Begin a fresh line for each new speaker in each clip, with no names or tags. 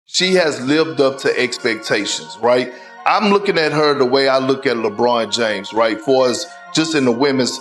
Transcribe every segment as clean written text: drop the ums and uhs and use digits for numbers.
She has lived up to expectations, right? I'm looking at her the way I look at LeBron James, right? For us, just in the women's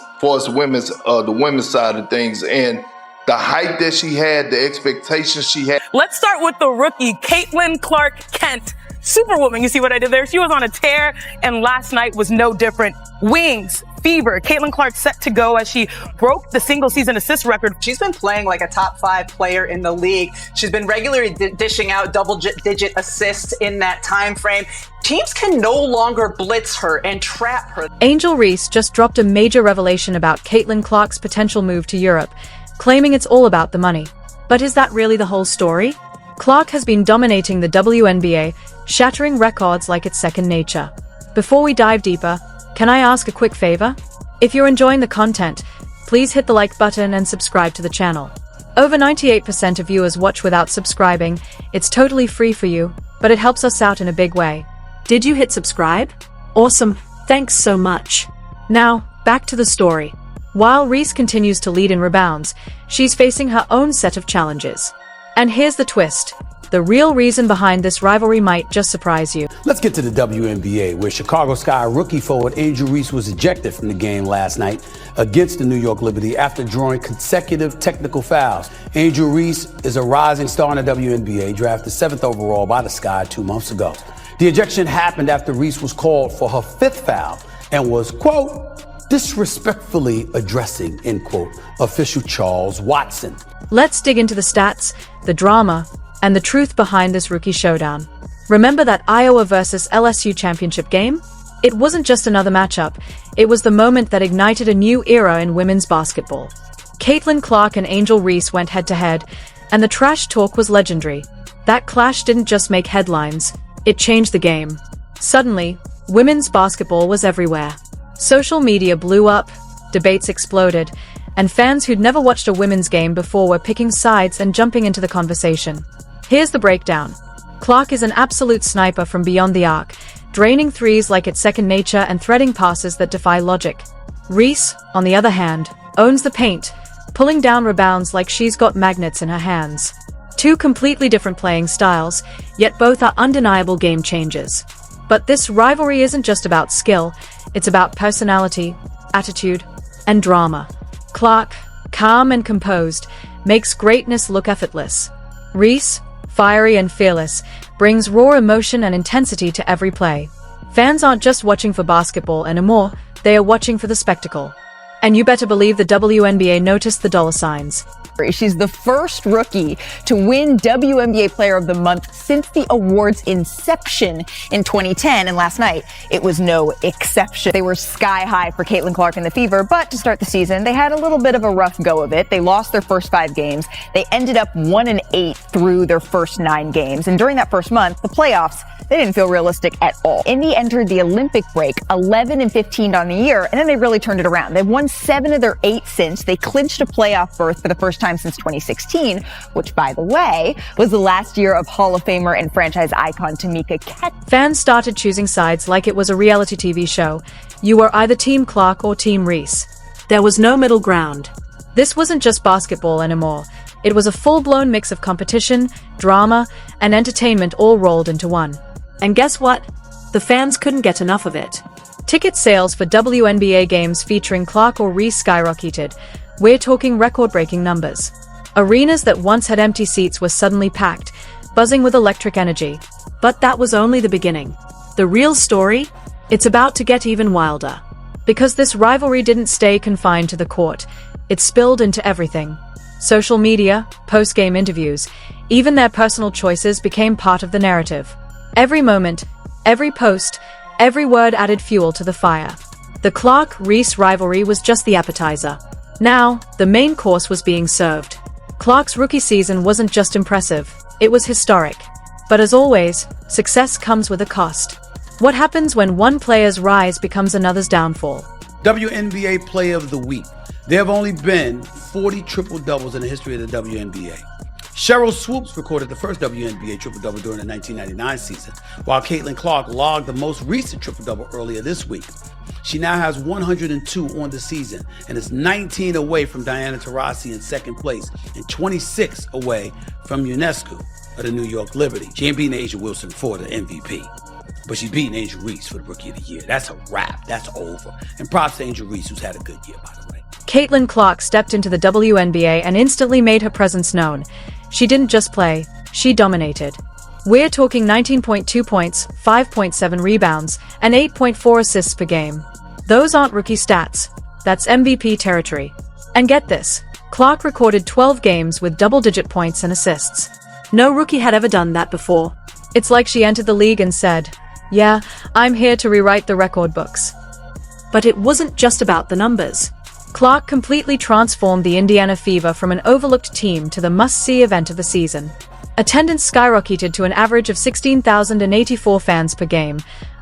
side of things, and the hype that she had, the expectations she had.
Let's start with the rookie, Caitlin Clark-Kent. Superwoman, you see what I did there? She was on a tear, and last night was no different. Wings, fever. Caitlin Clark set to go as she broke the single-season assist record.
She's been playing like a top 5 player in the league. She's been regularly dishing out double-digit assists in that time frame. Teams can no longer blitz her and trap her.
Angel Reese just dropped a major revelation about Caitlin Clark's potential move to Europe, claiming it's all about the money. But is that really the whole story? Clark has been dominating the WNBA, shattering records like it's second nature. Before we dive deeper, can I ask a quick favor? If you're enjoying the content, please hit the like button and subscribe to the channel. Over 98% of viewers watch without subscribing. It's totally free for you, but it helps us out in a big way.
Did you hit subscribe? Awesome, thanks so much.
Now, back to the story. While Reese continues to lead in rebounds, she's facing her own set of challenges. And here's the twist. The real reason behind this rivalry might just surprise you.
Let's get to the WNBA, where Chicago Sky rookie forward Angel Reese was ejected from the game last night against the New York Liberty after drawing consecutive technical fouls. Angel Reese is a rising star in the WNBA, drafted 7th overall by the Sky 2 months ago. The ejection happened after Reese was called for her 5th foul and was, quote, disrespectfully addressing, end quote, official Charles Watson.
Let's dig into the stats, the drama, and the truth behind this rookie showdown. Remember that Iowa versus LSU championship game? It wasn't just another matchup, it was the moment that ignited a new era in women's basketball. Caitlin Clark and Angel Reese went head-to-head, and the trash talk was legendary. That clash didn't just make headlines, it changed the game. Suddenly, women's basketball was everywhere. Social media blew up, debates exploded, and fans who'd never watched a women's game before were picking sides and jumping into the conversation. Here's the breakdown. Clark is an absolute sniper from beyond the arc, draining threes like it's second nature and threading passes that defy logic. Reese, on the other hand, owns the paint, pulling down rebounds like she's got magnets in her hands. Two completely different playing styles, yet both are undeniable game changers. But this rivalry isn't just about skill, it's about personality, attitude, and drama. Clark, calm and composed, makes greatness look effortless. Reese, fiery and fearless, brings raw emotion and intensity to every play. Fans aren't just watching for basketball anymore, they are watching for the spectacle. And you better believe the WNBA noticed the dollar signs.
She's the first rookie to win WNBA Player of the Month since the award's inception in 2010, and last night it was no exception. They were sky high for Caitlin Clark and the Fever, but to start the season, they had a little bit of a rough go of it. They lost their first 5 games. They ended up 1-8 through their first 9 games, and during that first month, the playoffs, they didn't feel realistic at all. Indy entered the Olympic break 11-15 on the year, and then they really turned it around. They've won 7 of their 8 since. They clinched a playoff berth for the first time since 2016, which, by the way, was the last year of Hall of Famer and franchise icon Tamika Catchings.
Fans started choosing sides like it was a reality TV show. You were either Team Clark or Team Reese.
There was no middle ground.
This wasn't just basketball anymore. It was a full-blown mix of competition, drama, and entertainment all rolled into one.
And guess what? The fans couldn't get enough of it.
Ticket sales for WNBA games featuring Clark or Reese skyrocketed. We're talking record-breaking numbers. Arenas that once had empty seats were suddenly packed, buzzing with electric energy.
But that was only the beginning. The real story? It's about to get even wilder.
Because this rivalry didn't stay confined to the court, it spilled into everything. Social media, post-game interviews, even their personal choices became part of the narrative. Every moment, every post, every word added fuel to the fire. The Clark-Reese rivalry was just the appetizer. Now, the main course was being served. Clark's rookie season wasn't just impressive, it was historic. But as always, success comes with a cost. What happens when one player's rise becomes another's downfall?
WNBA Player of the Week. There have only been 40 triple-doubles in the history of the WNBA. Cheryl Swoops recorded the first WNBA triple-double during the 1999 season, while Caitlin Clark logged the most recent triple-double earlier this week. She now has 102 on the season and is 19 away from Diana Taurasi in second place and 26 away from UNESCO. of the New York Liberty. She ain't beating Asia Wilson for the MVP, but she's beating Angel Reese for the Rookie of the Year. That's a wrap. That's over. And props to Angel Reese, who's had a good year, by the way.
Caitlin Clark stepped into the WNBA and instantly made her presence known. She didn't just play, she dominated. We're talking 19.2 points, 5.7 rebounds, and 8.4 assists per game. Those aren't rookie stats. That's MVP territory. And get this, Clark recorded 12 games with double-digit points and assists. No rookie had ever done that before. It's like she entered the league and said, "Yeah, I'm here to rewrite the record books."
But it wasn't just about the numbers.
Clark completely transformed the Indiana Fever from an overlooked team to the must-see event of the season. Attendance skyrocketed to an average of 16,084 fans per game,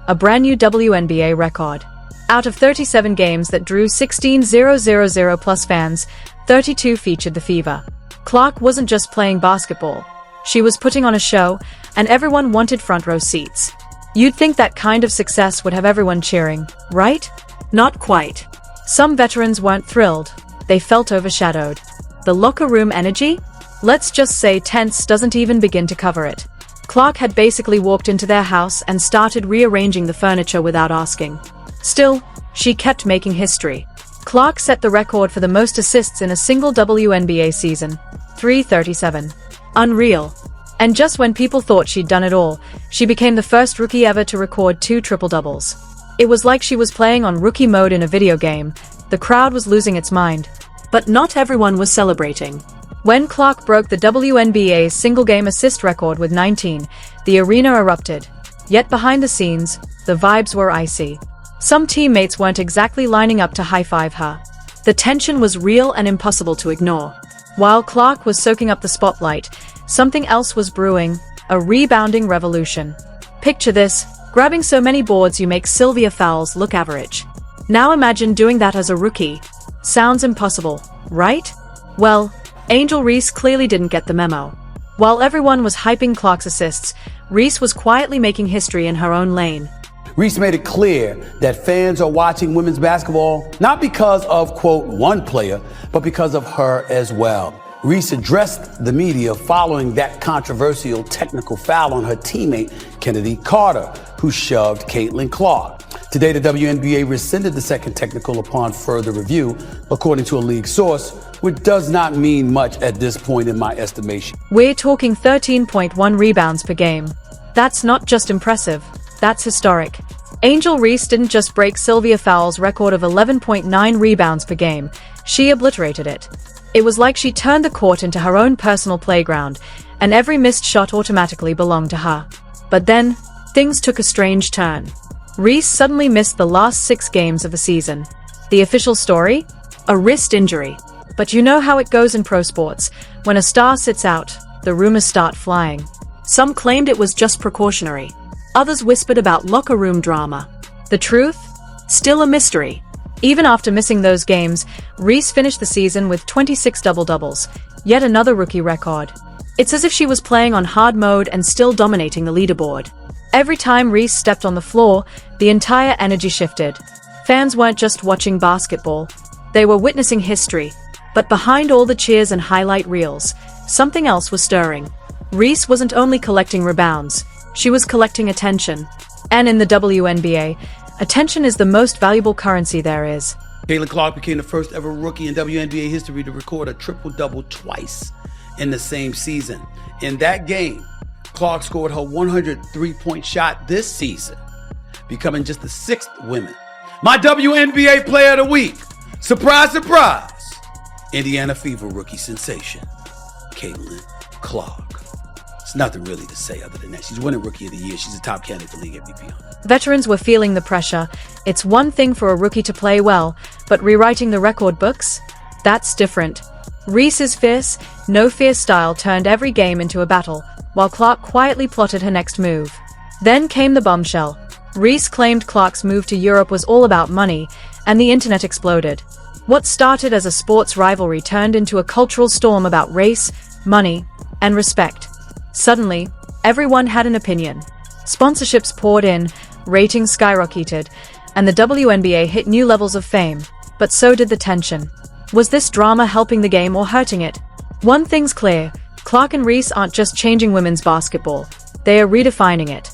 a brand new WNBA record. Out of 37 games that drew 16,000 plus fans, 32 featured the Fever. Clark wasn't just playing basketball. She was putting on a show, and everyone wanted front row seats. You'd think that kind of success would have everyone cheering, right?
Not quite.
Some veterans weren't thrilled. They felt overshadowed. The locker room energy? Let's just say tense doesn't even begin to cover it. Clark had basically walked into their house and started rearranging the furniture without asking. Still, she kept making history. Clark set the record for the most assists in a single WNBA season, 337. Unreal. And just when people thought she'd done it all, she became the first rookie ever to record 2 triple-doubles. It was like she was playing on rookie mode in a video game. The crowd was losing its mind.
But not everyone was celebrating.
When Clark broke the WNBA's single-game assist record with 19, the arena erupted. Yet behind the scenes, the vibes were icy. Some teammates weren't exactly lining up to high-five her.
The tension was real and impossible to ignore.
While Clark was soaking up the spotlight, something else was brewing, a rebounding revolution. Picture this, grabbing so many boards you make Sylvia Fowles look average. Now imagine doing that as a rookie. Sounds impossible, right? Well, Angel Reese clearly didn't get the memo. While everyone was hyping Clark's assists, Reese was quietly making history in her own lane.
Reese made it clear that fans are watching women's basketball not because of, quote, one player, but because of her as well. Reese addressed the media following that controversial technical foul on her teammate, Kennedy Carter, who shoved Caitlin Clark. Today, the WNBA rescinded the second technical upon further review, according to a league source, which does not mean much at this point in my estimation.
We're talking 13.1 rebounds per game. That's not just impressive, that's historic. Angel Reese didn't just break Sylvia Fowles' record of 11.9 rebounds per game, she obliterated it. It was like she turned the court into her own personal playground, and every missed shot automatically belonged to her. But then, things took a strange turn. Reese suddenly missed the last 6 games of the season. The official story? A wrist injury. But you know how it goes in pro sports. When a star sits out, the rumors start flying.
Some claimed it was just precautionary. Others whispered about locker room drama.
The truth?
Still a mystery.
Even after missing those games, Reese finished the season with 26 double-doubles, yet another rookie record. It's as if she was playing on hard mode and still dominating the leaderboard. Every time Reese stepped on the floor, the entire energy shifted. Fans weren't just watching basketball, they were witnessing history. But behind all the cheers and highlight reels, something else was stirring. Reese wasn't only collecting rebounds, she was collecting attention. And in the WNBA, attention is the most valuable currency there is.
Caitlin Clark became the first ever rookie in WNBA history to record a triple-double twice in the same season. In that game, Clark scored her 103-point shot this season, becoming just the 6th woman. My WNBA Player of the Week, surprise, surprise, Indiana Fever rookie sensation, Caitlin Clark. There's nothing really to say other than that. She's winning Rookie of the Year. She's a top candidate for league MVP.
Veterans were feeling the pressure. It's one thing for a rookie to play well, but rewriting the record books? That's different. Reese's fierce, no-fear style turned every game into a battle, while Clark quietly plotted her next move. Then came the bombshell. Reese claimed Clark's move to Europe was all about money, and the internet exploded. What started as a sports rivalry turned into a cultural storm about race, money, and respect. Suddenly, everyone had an opinion. Sponsorships poured in, ratings skyrocketed, and the WNBA hit new levels of fame. But so did the tension. Was this drama helping the game or hurting it? One thing's clear, Clark and Reese aren't just changing women's basketball, they are redefining it.